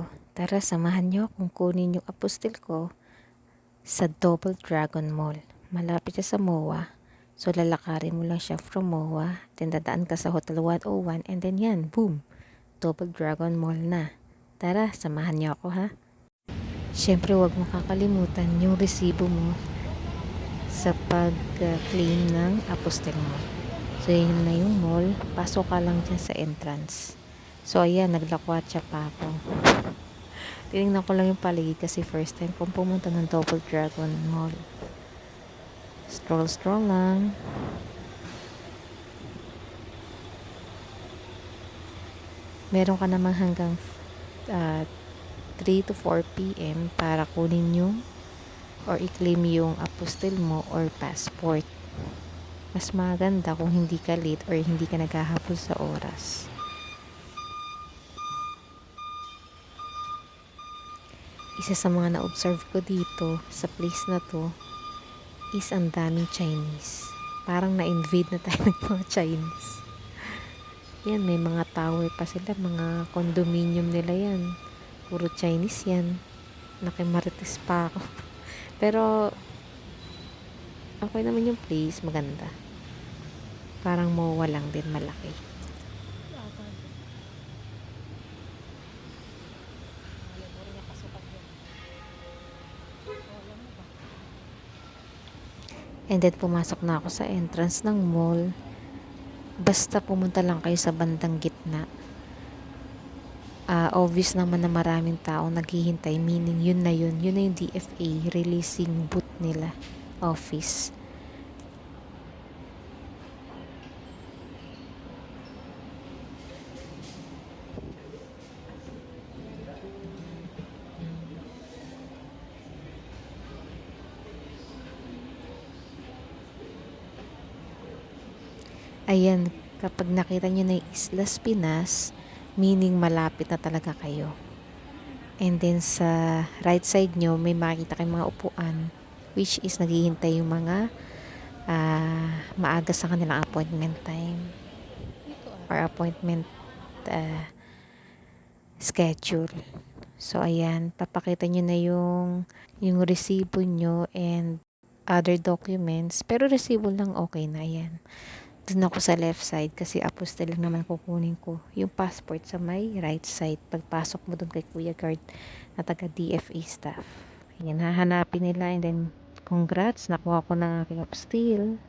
ko. Tara, samahan niyo akong kunin yung apostil ko sa Double Dragon Mall. Malapit siya sa MOA. So, lalakarin mo lang siya from MOA. Then, dadaan ka sa Hotel 101. And then, yan, boom. Double Dragon Mall na. Tara, samahan niyo ako, ha? Siyempre, huwag mo kakalimutan yung resibo mo sa pag-claim ng apostil mo. So, yun na yung mall. Pasok ka lang dyan sa entrance. So, ayan, naglakwatsa pa ako. Tinignan ko lang yung paligid kasi first time kong pumunta ng Double Dragon Mall. Stroll lang. Meron ka namang hanggang 3 to 4 p.m. para kunin yung or i-claim yung apostil mo or passport. Mas maganda kung hindi ka late or hindi ka naghahabol sa oras. Isa sa mga na-observe ko dito sa place na to is ang daming Chinese. Parang na-invade na tayo ng mga Chinese. Yan, may mga tower pa sila, mga condominium nila yan. Puro Chinese yan. Nakimarites pa ako. Pero, okay naman yung place, maganda. Parang MOA lang din, malaki. And then, pumasok na ako sa entrance ng mall. Basta pumunta lang kayo sa bandang gitna. Obvious naman na maraming tao naghihintay. Meaning, yun na yung DFA releasing booth nila. Office. Ayan, kapag nakita nyo na yung Islas Pinas, meaning malapit na talaga kayo. And then sa right side nyo, may makikita kayong mga upuan, which is naghihintay yung mga maaga sa kanilang appointment time or appointment schedule. So, ayan, papakita nyo na yung resibo nyo and other documents. Pero resibo lang okay na, ayan. Doon ako sa left side kasi apostle lang naman kukunin ko. Yung passport sa may right side. Pagpasok mo doon kay Kuya Guard na taga DFA staff. Yan, hahanapin nila and then congrats, nakuha ko ng aking apostille.